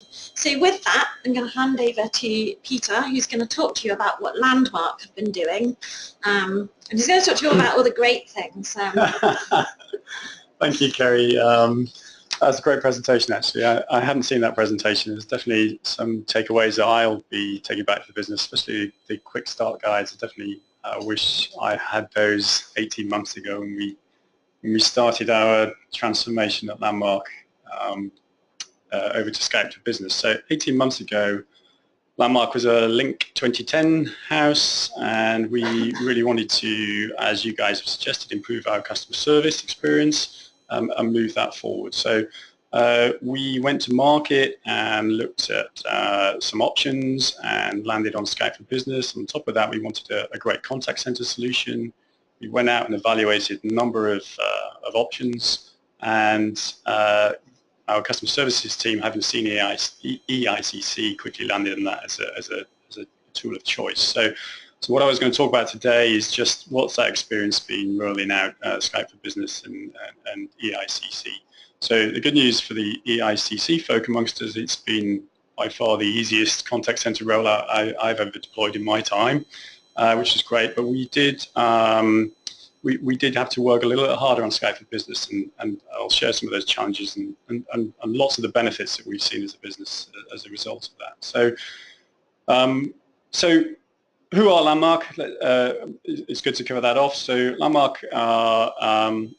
So with that, I'm going to hand over to Peter, who's going to talk to you about what Landmark have been doing. And he's going to talk to you about all the great things. Thank you, Kerri. That's a great presentation, actually. I hadn't seen that presentation. There's definitely some takeaways that I'll be taking back to the business, especially the quick start guides. I definitely wish I had those 18 months ago when we started our transformation at Landmark over to Skype for Business. So 18 months ago, Landmark was a Link 2010 house, and we really wanted to, as you guys have suggested, improve our customer service experience and move that forward. So we went to market and looked at some options and landed on Skype for Business. On top of that, we wanted a great contact center solution. We went out and evaluated a number of options, and our customer services team, having seen EICC, quickly landed on that as a tool of choice. So what I was going to talk about today is just what's that experience been rolling out Skype for Business and EICC. So the good news for the EICC folk amongst us, it's been by far the easiest contact center rollout I've ever deployed in my time, which is great. But we did have to work a little bit harder on Skype for Business, and I'll share some of those challenges and lots of the benefits that we've seen as a business as a result of that. So who are Landmark? It's good to cover that off. So Landmark are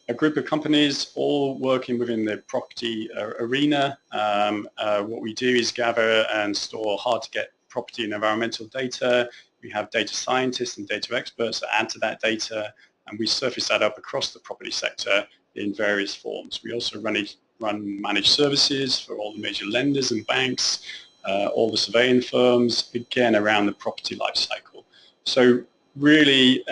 a group of companies all working within the property arena. What we do is gather and store hard-to-get property and environmental data. We have data scientists and data experts that add to that data, and we surface that up across the property sector in various forms. We also run managed services for all the major lenders and banks, all the surveying firms, again around the property life cycle. So really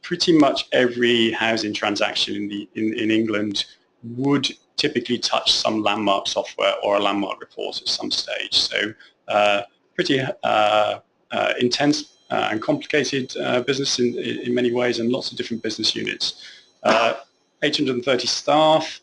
pretty much every housing transaction in England would typically touch some Landmark software or a Landmark report at some stage. So pretty intense and complicated business in many ways, and lots of different business units. 830 staff.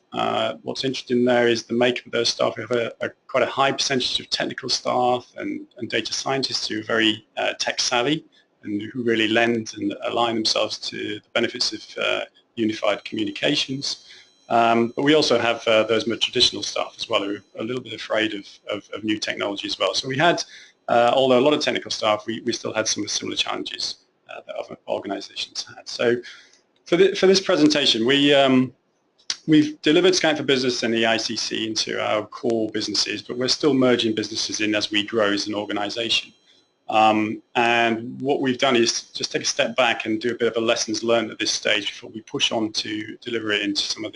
What's interesting there is the makeup of those staff. We have quite a high percentage of technical staff and data scientists who are very tech savvy and who really lend and align themselves to the benefits of unified communications. But we also have those more traditional staff as well, who are a little bit afraid of new technology as well. So we had, although a lot of technical staff, we still had some similar challenges that other organizations had. So for this presentation, we've delivered Skype for Business and EICC into our core businesses, but we're still merging businesses in as we grow as an organization. And what we've done is just take a step back and do a bit of a lessons learned at this stage before we push on to deliver it into some of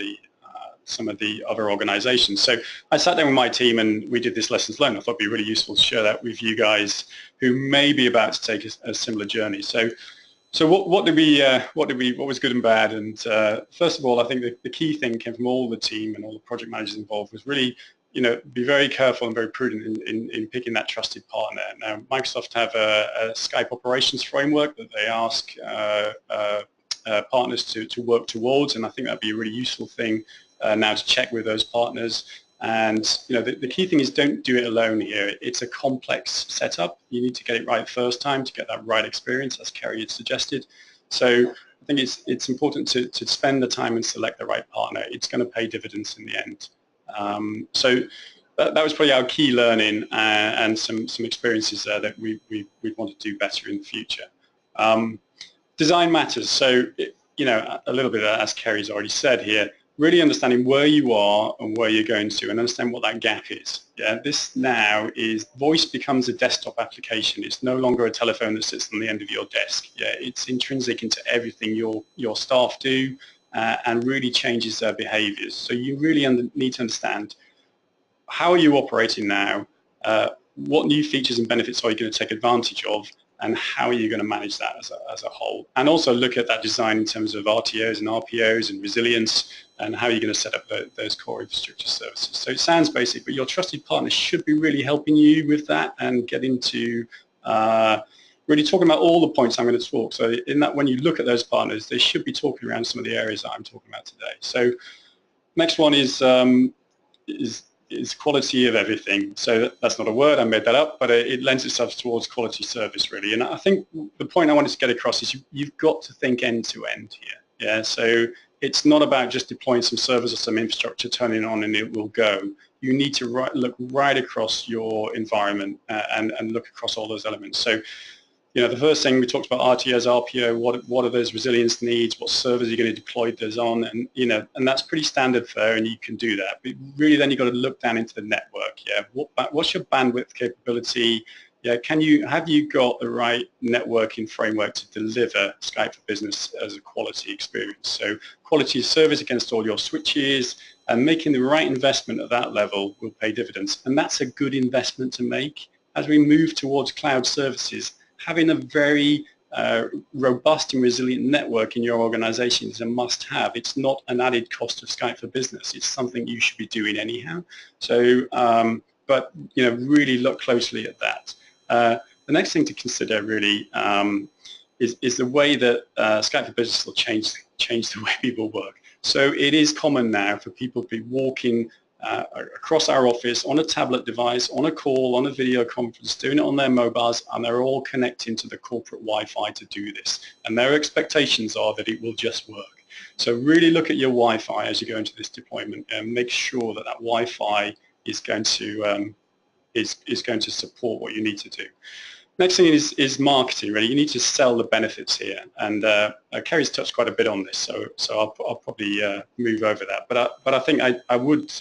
the other organizations. So I sat down with my team and we did this lessons learned. I thought it'd be really useful to share that with you guys who may be about to take a similar journey. So what was good and bad? And first of all, I think the key thing came from all the team and all the project managers involved was really, be very careful and very prudent in picking that trusted partner. Now, Microsoft have a Skype operations framework that they ask partners to work towards, and I think that'd be a really useful thing now to check with those partners. And the key thing is don't do it alone here. It's a complex setup. You need to get it right first time to get that right experience, as Kerri had suggested. So I think it's important to spend the time and select the right partner. It's going to pay dividends in the end. So that was probably our key learning and some experiences there that we want to do better in the future. Design matters. So a little bit as Kerri's already said here, really understanding where you are and where you're going to, and understand what that gap is. Yeah, this now is voice becomes a desktop application. It's no longer a telephone that sits on the end of your desk. Yeah, it's intrinsic into everything your staff do, and really changes their behaviors. So you really need to understand how are you operating now, what new features and benefits are you going to take advantage of, and how are you going to manage that as a whole. And also look at that design in terms of RTOs and RPOs and resilience, and how you're going to set up those core infrastructure services. So it sounds basic, but your trusted partner should be really helping you with that and get into really talking about all the points I'm going to talk. So in that, when you look at those partners, they should be talking around some of the areas that I'm talking about today. So next one is is quality of everything. So that's not a word, I made that up, but it lends itself towards quality service really. And I think the point I wanted to get across is you've got to think end to end here. Yeah, so it's not about just deploying some servers or some infrastructure, turning it on and it will go. You need to look right across your environment and look across all those elements. So, you know, the first thing we talked about RTS, RPO, what are those resilience needs, what servers are you going to deploy those on, and, you know, and that's pretty standard there, and you can do that. But really then you've got to look down into the network, yeah. What's your bandwidth capability? Yeah, have you got the right networking framework to deliver Skype for Business as a quality experience? So quality of service against all your switches, and making the right investment at that level will pay dividends. And that's a good investment to make. As we move towards cloud services, having a very robust and resilient network in your organization is a must-have. It's not an added cost of Skype for Business. It's something you should be doing anyhow. So, but, you know, really look closely at that. The next thing to consider really is the way that Skype for Business will change the way people work. So it is common now for people to be walking across our office on a tablet device, on a call, on a video conference, doing it on their mobiles, and they're all connecting to the corporate Wi-Fi to do this. And their expectations are that it will just work. So really look at your Wi-Fi as you go into this deployment and make sure that that Wi-Fi is going to support what you need to do. Next thing is marketing, really. You need to sell the benefits here, and Kerri's touched quite a bit on this, so I'll probably move over that. But I think I would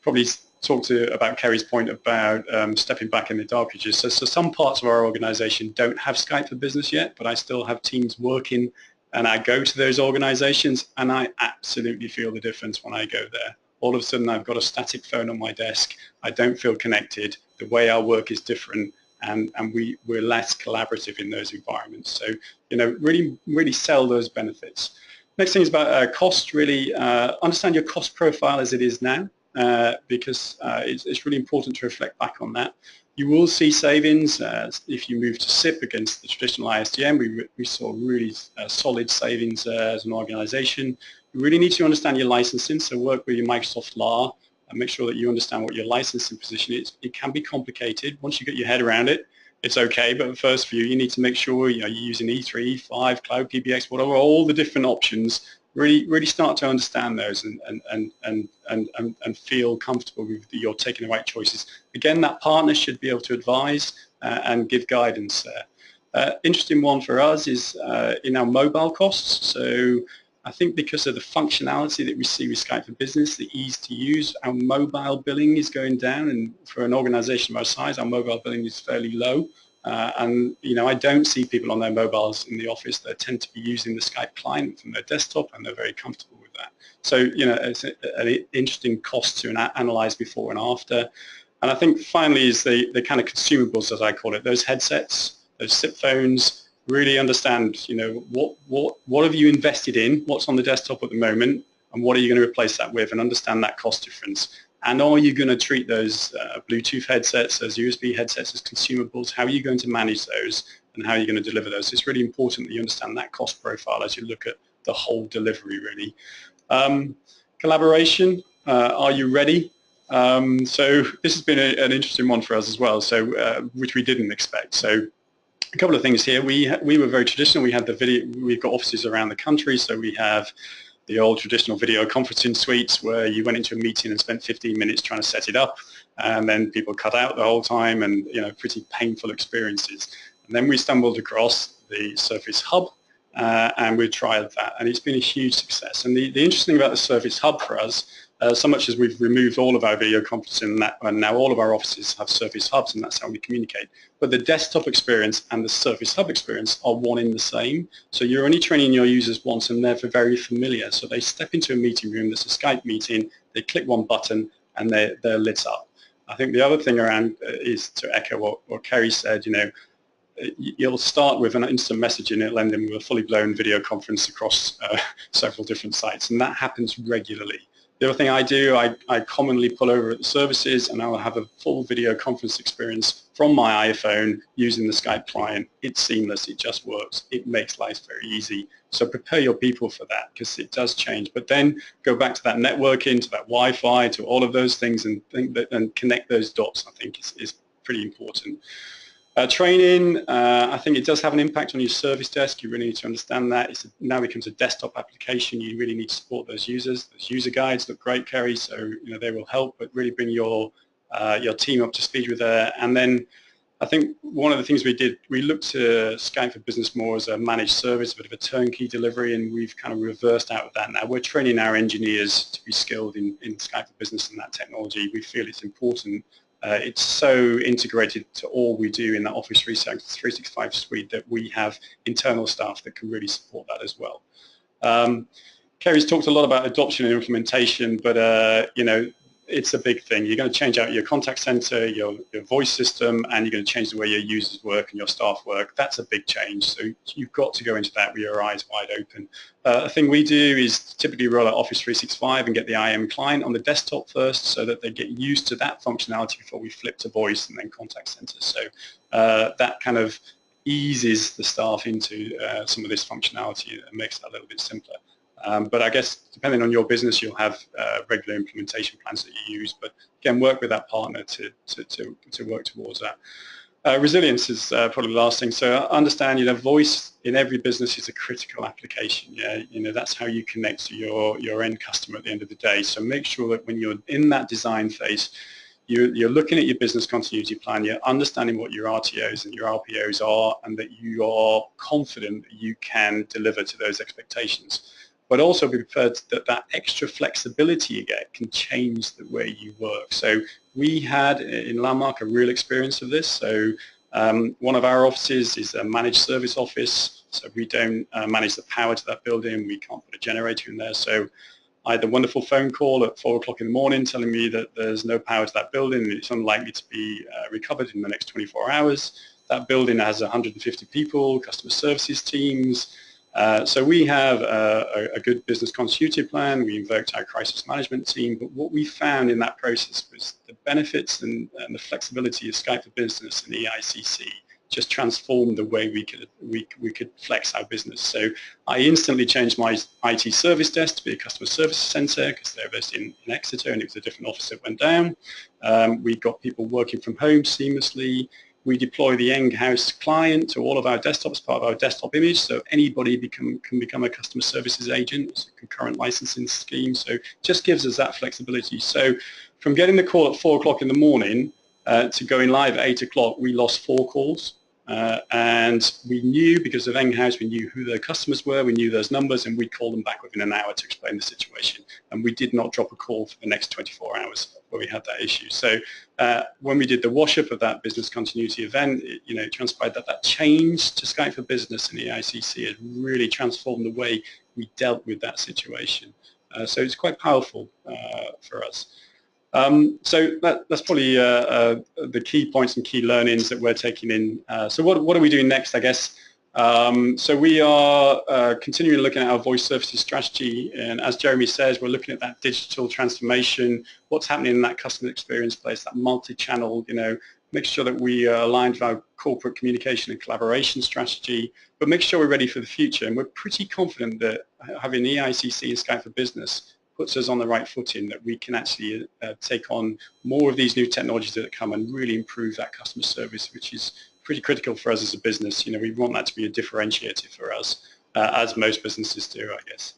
probably talk about Kerri's point about stepping back in the dark ages. So some parts of our organisation don't have Skype for Business yet, but I still have teams working, and I go to those organisations, and I absolutely feel the difference when I go there. All of a sudden, I've got a static phone on my desk. I don't feel connected. The way our work is different. And we're less collaborative in those environments. So, you know, really sell those benefits. Next thing is about cost. Really understand your cost profile as it is now, because it's really important to reflect back on that. You will see savings if you move to SIP against the traditional ISDN. We saw really solid savings as an organization. You really need to understand your licensing, so work with your Microsoft LAR and make sure that you understand what your licensing position is. It can be complicated. Once you get your head around it, it's okay, but first for you need to make sure you're using E3, E5, Cloud PBX, whatever, all the different options. Really start to understand those and feel comfortable with you're taking the right choices. Again, that partner should be able to advise and give guidance there. Interesting one for us is in our mobile costs. So I think because of the functionality that we see with Skype for Business, the ease to use, our mobile billing is going down, and for an organization of our size, our mobile billing is fairly low. And, you know, I don't see people on their mobiles in the office that tend to be using the Skype client from their desktop, and they're very comfortable with that. So, you know, it's an interesting cost to analyze before and after. And I think finally is the kind of consumables, as I call it, those headsets, those SIP phones. Really understand, you know, what have you invested in, what's on the desktop at the moment, and what are you going to replace that with, and understand that cost difference. And are you going to treat those Bluetooth headsets, those USB headsets as consumables? How are you going to manage those, and how are you going to deliver those? It's really important that you understand that cost profile as you look at the whole delivery, really. Collaboration, are you ready? So this has been an interesting one for us as well, so which we didn't expect. So a couple of things here. We were very traditional. We had the video. We've got offices around the country, so we have the old traditional video conferencing suites where you went into a meeting and spent 15 minutes trying to set it up, and then people cut out the whole time, and, you know, pretty painful experiences. And then we stumbled across the Surface Hub, and we tried that, and it's been a huge success. And the interesting thing about the Surface Hub for us, so much as we've removed all of our video conferencing, and now all of our offices have Surface Hubs, and that's how we communicate. But the desktop experience and the Surface Hub experience are one in the same. So you're only training your users once, and they're very familiar. So they step into a meeting room, there's a Skype meeting, they click one button, and they're lit up. I think the other thing around is to echo what Kerri said, you know, you'll start with an instant messaging, it'll end in with a fully blown video conference across several different sites, and that happens regularly. The other thing I do, I commonly pull over at the services and I'll have a full video conference experience from my iPhone using the Skype client. It's seamless, it just works, it makes life very easy. So prepare your people for that because it does change. But then go back to that networking, to that Wi-Fi, to all of those things and connect those dots, I think is pretty important. Training, I think it does have an impact on your service desk. You really need to understand that. It now becomes a desktop application. You really need to support those users. Those user guides look great, Kerri, so they will help, but really bring your team up to speed with that. And then I think one of the things we did, we looked to Skype for Business more as a managed service, a bit of a turnkey delivery, and we've kind of reversed out of that now. We're training our engineers to be skilled in Skype for Business and that technology. We feel it's important. It's so integrated to all we do in that Office 365 suite that we have internal staff that can really support that as well. Kerri's talked a lot about adoption and implementation, but it's a big thing. You're going to change out your contact center, your voice system, and you're going to change the way your users work and your staff work. That's a big change. So you've got to go into that with your eyes wide open. A thing we do is typically roll out Office 365 and get the IM client on the desktop first so that they get used to that functionality before we flip to voice and then contact center. So that kind of eases the staff into some of this functionality and makes that a little bit simpler. But I guess depending on your business, you'll have regular implementation plans that you use. But again, work with that partner to work towards that. Resilience is probably the last thing. So understand, voice in every business is a critical application. Yeah, that's how you connect to your end customer at the end of the day. So make sure that when you're in that design phase, you're looking at your business continuity plan, you're understanding what your RTOs and your RPOs are, and that you are confident that you can deliver to those expectations. But also be prepared that extra flexibility you get can change the way you work. So we had in Landmark a real experience of this. So one of our offices is a managed service office, so we don't manage the power to that building. We can't put a generator in there. So I had a wonderful phone call at 4 o'clock in the morning telling me that there's no power to that building and it's unlikely to be recovered in the next 24 hours. That building has 150 people, customer services teams. So we have a good business continuity plan. We invoked our crisis management team, but what we found in that process was the benefits and the flexibility of Skype for Business and EICC just transformed the way we could flex our business. So I instantly changed my IT service desk to be a customer service center because they're based in Exeter and it was a different office that went down. We got people working from home seamlessly. We deploy the in-house client to all of our desktops, part of our desktop image, so anybody can become a customer services agent. It's a concurrent licensing scheme, so it just gives us that flexibility. So from getting the call at 4 o'clock in the morning to going live at 8 o'clock, we lost 4 calls. And we knew, because of in-house, we knew who their customers were, we knew those numbers, and we called them back within an hour to explain the situation. And we did not drop a call for the next 24 hours where we had that issue. So when we did the wash-up of that business continuity event, it transpired that change to Skype for Business and EICC had really transformed the way we dealt with that situation. So it's quite powerful for us. So that's probably the key points and key learnings that we're taking in. So what are we doing next, I guess? So we are continuing looking at our voice services strategy, and as Jeremy says, we're looking at that digital transformation, what's happening in that customer experience place, that multi-channel, make sure that we are aligned with our corporate communication and collaboration strategy, but make sure we're ready for the future. And we're pretty confident that having EICC and Skype for Business puts us on the right footing, that we can actually take on more of these new technologies that come and really improve that customer service, which is pretty critical for us as a business. We want that to be a differentiator for us, as most businesses do, I guess.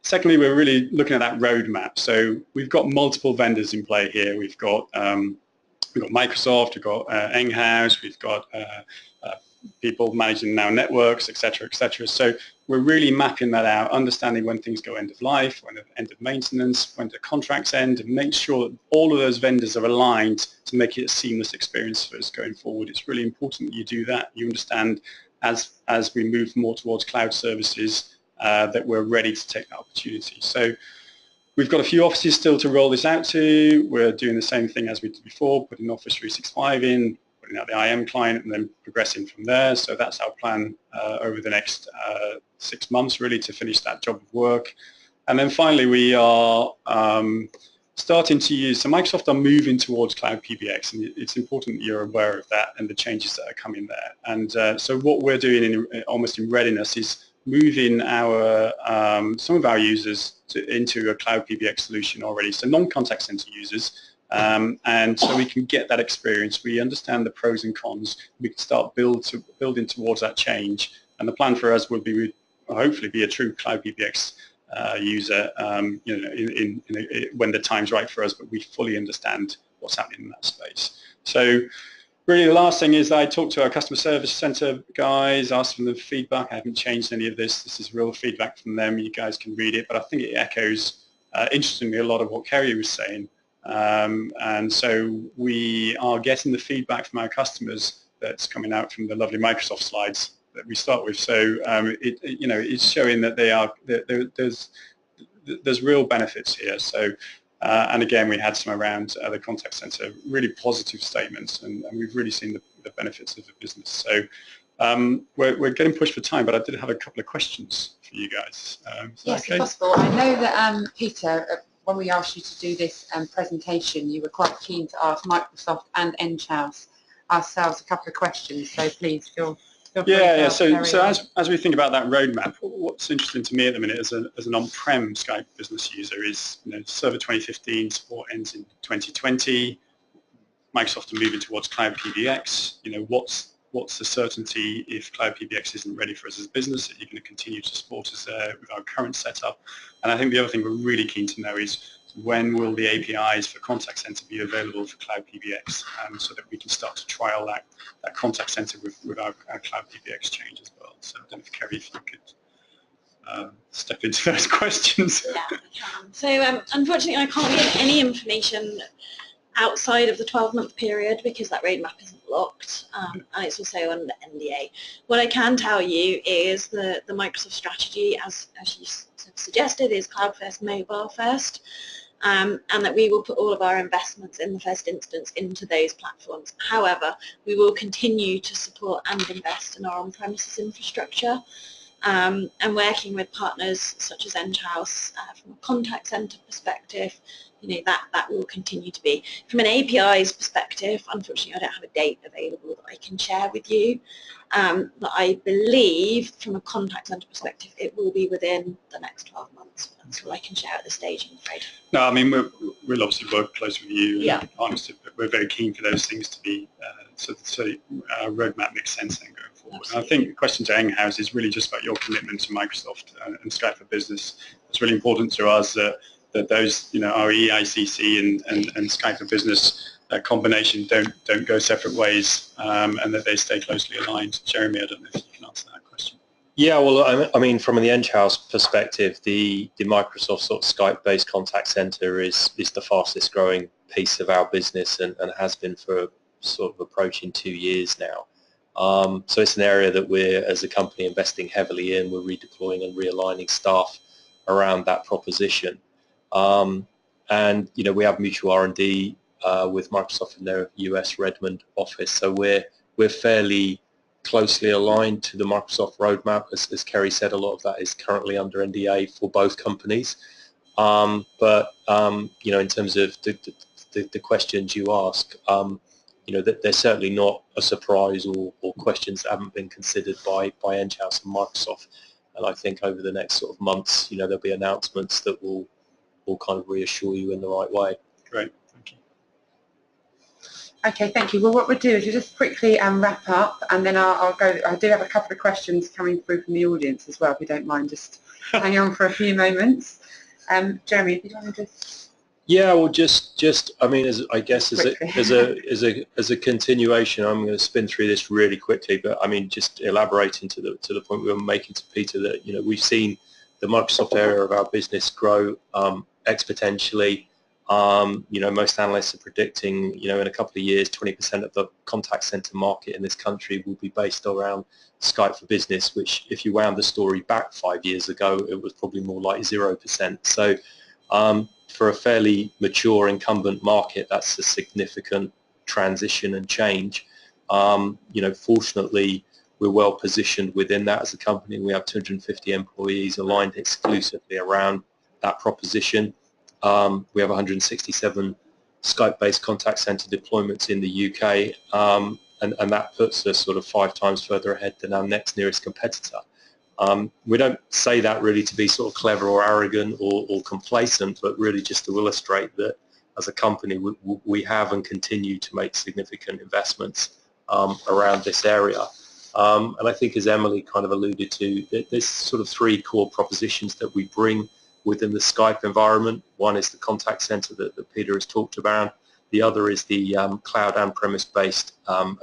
Secondly, we're really looking at that roadmap. So we've got multiple vendors in play here. We've got Microsoft, we've got in-house, we've got people managing now networks, et cetera, et cetera. So we're really mapping that out, understanding when things go end of life, when end of maintenance, when the contracts end, and make sure that all of those vendors are aligned to make it a seamless experience for us going forward. It's really important that you do that. You understand as we move more towards cloud services that we're ready to take that opportunity. So we've got a few offices still to roll this out to. We're doing the same thing as we did before, putting Office 365 in, putting out the IM client, and then progressing from there. So that's our plan over the next 6 months, really, to finish that job of work. And then finally, we are starting to use, so Microsoft are moving towards Cloud PBX, and it's important that you're aware of that and the changes that are coming there. And so what we're doing almost in readiness is moving our some of our users into a Cloud PBX solution already, so non-contact center users, and so we can get that experience. We understand the pros and cons. We can start building towards that change, and the plan for us would be hopefully be a true Cloud PBX user, you know, when the time's right for us, but we fully understand what's happening in that space. So really the last thing is I talked to our customer service center guys, asked them the feedback. I haven't changed any of this. This is real feedback from them. You guys can read it, but I think it echoes, interestingly, a lot of what Kerri was saying. And so we are getting the feedback from our customers that's coming out from the lovely Microsoft slides that we start with. So you know, it's showing that there's real benefits here. So and again, we had some around the contact center, really positive statements, and we've really seen the benefits of the business. So we're getting pushed for time, but I did have a couple of questions for you guys. Yes, okay? if possible. I know that Peter, when we asked you to do this presentation, you were quite keen to ask Microsoft and Enghouse ourselves a couple of questions. So please feel free. Yeah. So as we think about that roadmap, what's interesting to me at the minute as an on-prem Skype business user is, you know, Server 2015 support ends in 2020. Microsoft are moving towards Cloud PBX. You know, what's the certainty if Cloud PBX isn't ready for us as a business, that you're going to continue to support us with our current setup? And I think the other thing we're really keen to know is when will the APIs for Contact Center be available for Cloud PBX, so that we can start to trial that Contact Center with our Cloud PBX change as well. So I don't know if Kerri, if you could step into those questions. Yeah, I can. So unfortunately, I can't give any information outside of the 12-month period because that roadmap isn't locked, and it's also under NDA. What I can tell you is the Microsoft strategy, as you suggested, is cloud first, mobile first, and that we will put all of our investments in the first instance into those platforms. However, we will continue to support and invest in our on-premises infrastructure, and working with partners such as Enghouse from a contact center perspective. You know, that will continue to be. From an APIs perspective, unfortunately I don't have a date available that I can share with you, but I believe from a contact center perspective it will be within the next 12 months. That's all I can share at this stage, I'm afraid. No, I mean, we'll obviously work close with you. Yeah. Honestly, but we're very keen for those things to be, so our roadmap makes sense then going forward. And I think the question to Enghouse is really just about your commitment to Microsoft and Skype for Business. It's really important to us that those, you know, our EICC and Skype for Business combination don't go separate ways, and that they stay closely aligned. Jeremy, I don't know if you can answer that question. Yeah, well, I mean, from the Enghouse perspective, the Microsoft sort of Skype-based contact center is the fastest growing piece of our business and has been for sort of approaching 2 years now. So it's an area that we're, as a company, investing heavily in. We're redeploying and realigning staff around that proposition. And, you know, we have mutual R&D with Microsoft in their US Redmond office. So we're fairly closely aligned to the Microsoft roadmap. As Kerri said, a lot of that is currently under NDA for both companies. But, you know, in terms of the questions you ask, you know, they're certainly not a surprise or questions that haven't been considered by Enghouse and Microsoft. And I think over the next sort of months, you know, there'll be announcements that will kind of reassure you in the right way. Great, thank you. Okay, thank you. Well, what we'll do is we'll just quickly wrap up, and then I'll go. I do have a couple of questions coming through from the audience as well, if you don't mind just hanging on for a few moments. Jeremy, if you want to just... Yeah, well, just I mean, as a continuation, I'm going to spin through this really quickly, but I mean, just elaborating to the point we were making to Peter, that, you know, we've seen the Microsoft area of our business grow exponentially. You know, most analysts are predicting, you know, in a couple of years, 20% of the contact center market in this country will be based around Skype for Business, which, if you wound the story back 5 years ago, it was probably more like 0%. So for a fairly mature incumbent market, that's a significant transition and change. You know, fortunately, we're well positioned within that as a company. We have 250 employees aligned exclusively around that proposition. We have 167 Skype-based contact center deployments in the UK, and that puts us sort of 5 times further ahead than our next nearest competitor. We don't say that really to be sort of clever or arrogant or complacent, but really just to illustrate that as a company we have and continue to make significant investments around this area. And I think, as Emily kind of alluded to, there's sort of 3 core propositions that we bring within the Skype environment. One is the contact center that Peter has talked about. The other is the cloud and premise-based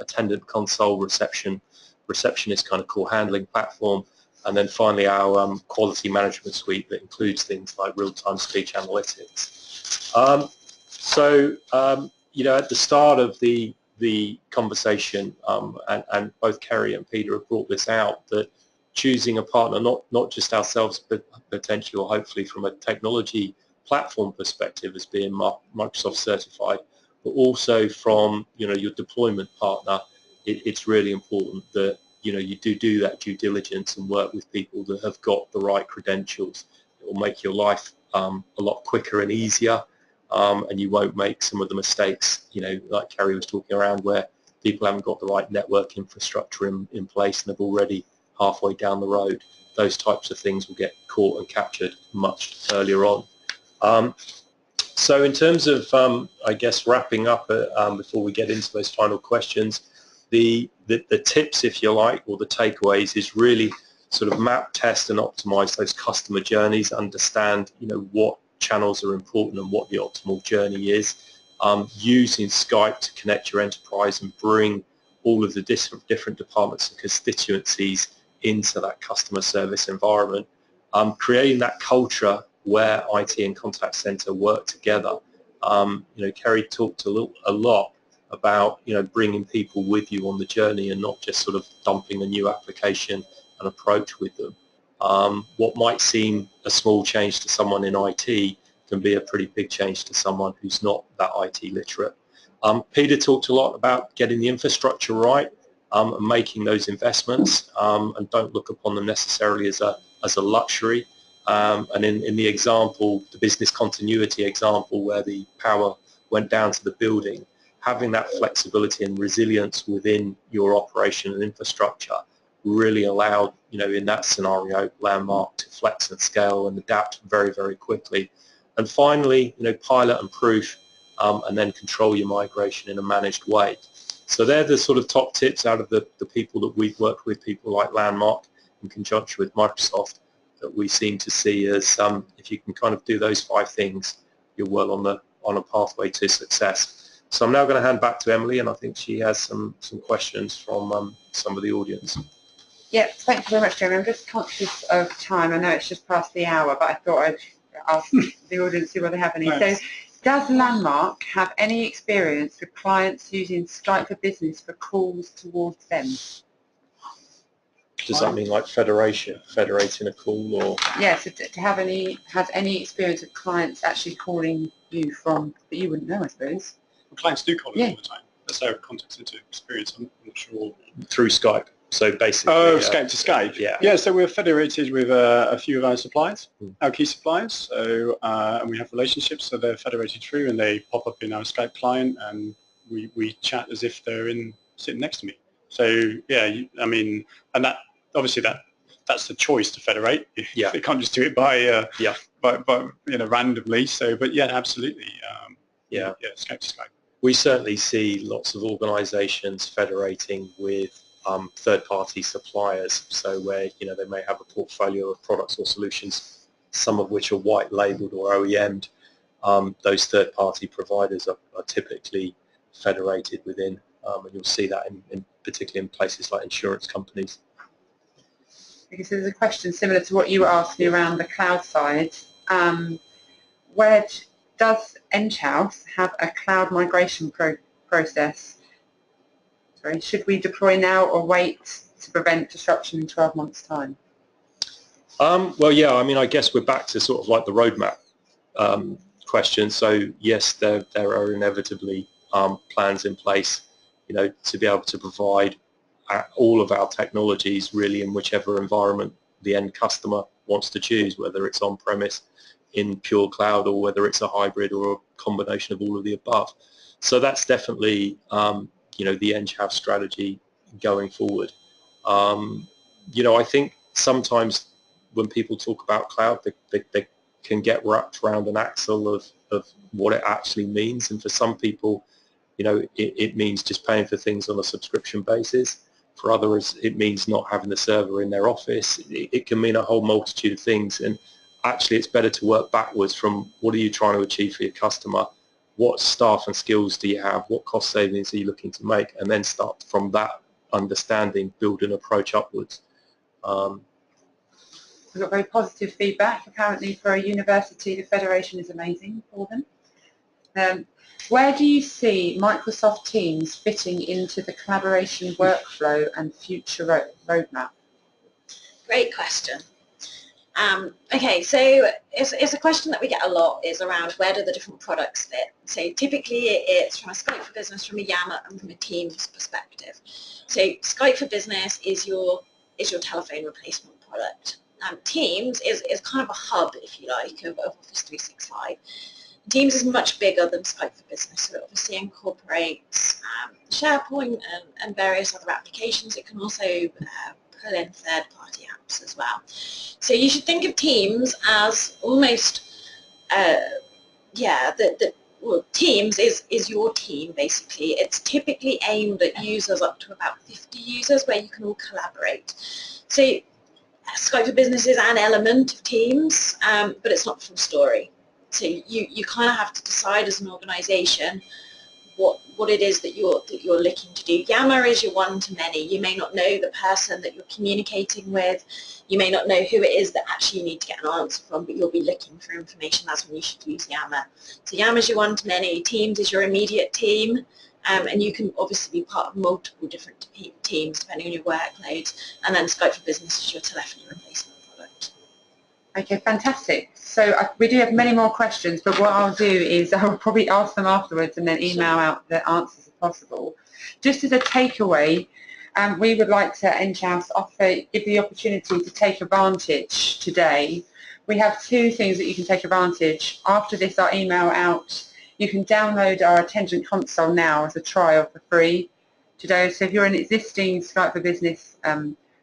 attendant console receptionist kind of call handling platform. And then finally our quality management suite that includes things like real-time speech analytics. At the start of the conversation, and both Kerri and Peter have brought this out, that choosing a partner, not just ourselves, but potentially or hopefully from a technology platform perspective as being Microsoft certified, but also from your deployment partner, it's really important that you do that due diligence and work with people that have got the right credentials. It will make your life a lot quicker and easier, and you won't make some of the mistakes, like Kerri was talking around, where people haven't got the right network infrastructure in place and they're already halfway down the road. Those types of things will get caught and captured much earlier on. So in terms of, I guess, wrapping up before we get into those final questions, the tips, if you like, or the takeaways is really sort of map, test and optimize those customer journeys, understand what channels are important and what the optimal journey is, using Skype to connect your enterprise and bring all of the different departments and constituencies into that customer service environment, creating that culture where IT and contact center work together. Kerri talked a lot about bringing people with you on the journey and not just sort of dumping a new application and approach with them. What might seem a small change to someone in IT can be a pretty big change to someone who's not that IT literate. Peter talked a lot about getting the infrastructure right and making those investments, and don't look upon them necessarily as a luxury. And in the example, the business continuity example, where the power went down to the building, having that flexibility and resilience within your operation and infrastructure really allowed, in that scenario, Landmark to flex and scale and adapt very, very quickly. And finally, pilot and proof, and then control your migration in a managed way. So they're the sort of top tips out of the people that we've worked with, people like Landmark in conjunction with Microsoft, that we seem to see as if you can kind of do those 5 things, you're well on a pathway to success. So I'm now going to hand back to Emily, and I think she has some questions from some of the audience. Yeah, thank you very much, Jeremy. I'm just conscious of time. I know it's just past the hour, but I thought I'd ask the audience see whether they have any. Thanks. So, does Landmark have any experience with clients using Skype for Business for calls towards them? Does that mean like federating a call, or? Yes, to have any experience of clients actually calling you from, but you wouldn't know, I suppose. Well, clients do call us all the time. That's their contact center experience. I'm not sure. Through Skype. So basically, Skype to Skype. Yeah. Yeah. So we're federated with a few of our suppliers, our key suppliers. So and we have relationships, so they're federated through, and they pop up in our Skype client, and we chat as if they're sitting next to me. So yeah, and that obviously that's the choice to federate. Yeah. They can't just do it by randomly. So, but yeah, absolutely. Skype to Skype. We certainly see lots of organisations federating with third-party suppliers, so where they may have a portfolio of products or solutions, some of which are white labelled or OEM'd. Those third-party providers are typically federated within, and you'll see that particularly in places like insurance companies. Because there's a question similar to what you were asking around the cloud side. Where does Enghouse have a cloud migration process? Sorry, should we deploy now or wait to prevent disruption in 12 months' time? Well, yeah, I guess we're back to sort of like the roadmap question. So yes, there are inevitably plans in place, to be able to provide all of our technologies really in whichever environment the end customer wants to choose, whether it's on-premise, in pure cloud or whether it's a hybrid or a combination of all of the above. So that's definitely the Enghouse strategy going forward. I think sometimes when people talk about cloud, they can get wrapped around an axle of what it actually means, and for some people, it means just paying for things on a subscription basis. For others, it means not having the server in their office. It can mean a whole multitude of things, and actually it's better to work backwards from what are you trying to achieve for your customer, what staff and skills do you have, what cost savings are you looking to make, and then start from that understanding, build an approach upwards. We've got very positive feedback. Apparently for a university, the Federation is amazing for them. Where do you see Microsoft Teams fitting into the collaboration workflow and future roadmap? Great question. Okay, so it's a question that we get a lot, is around where do the different products fit. So typically it's from a Skype for Business, from a Yammer, and from a Teams perspective. So Skype for Business is your telephone replacement product. Teams is kind of a hub, if you like, of Office 365. Teams is much bigger than Skype for Business, so it obviously incorporates SharePoint and various other applications. It can also pull in third-party apps as well. So you should think of Teams as almost, Teams is your team, basically. It's typically aimed at users up to about 50 users where you can all collaborate. So Skype for Business is an element of Teams, but it's not the full story. So you kind of have to decide as an organisation what it is that you're looking to do. Yammer is your one-to-many. You may not know the person that you're communicating with. You may not know who it is that actually you need to get an answer from, but you'll be looking for information. That's when you should use Yammer. So Yammer is your one-to-many. Teams is your immediate team. And you can obviously be part of multiple different teams depending on your workload. And then Skype for Business is your telephony replacement product. Okay, fantastic. So we do have many more questions, but what I'll do is I'll probably ask them afterwards and then email out the answers if possible. Just as a takeaway, we would like to Enghouse give the opportunity to take advantage today. We have two things that you can take advantage. After this, I'll email out. You can download our Attendant Console now as a trial for free today. So if you're an existing Skype for Business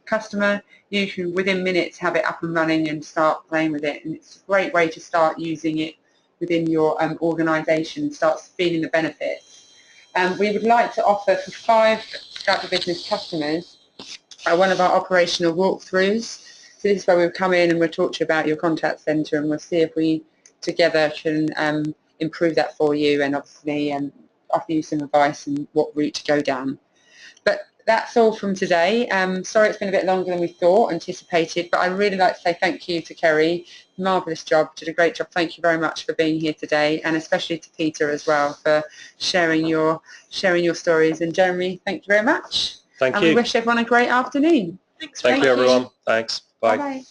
customer, you can within minutes have it up and running and start playing with it. And it's a great way to start using it within your organisation, start feeling the benefits. We would like to offer for 5 Skype for Business customers one of our operational walkthroughs. So this is where we'll come in and we'll talk to you about your contact centre, and we'll see if we together can improve that for you, and obviously offer you some advice on what route to go down. But that's all from today. Sorry it's been a bit longer than we anticipated, but I'd really like to say thank you to Kerri. Marvellous job, did a great job. Thank you very much for being here today, and especially to Peter as well for sharing your stories. And Jeremy, thank you very much. Thank you. And we wish everyone a great afternoon. Thank you, everyone. Thanks. Bye. Bye-bye.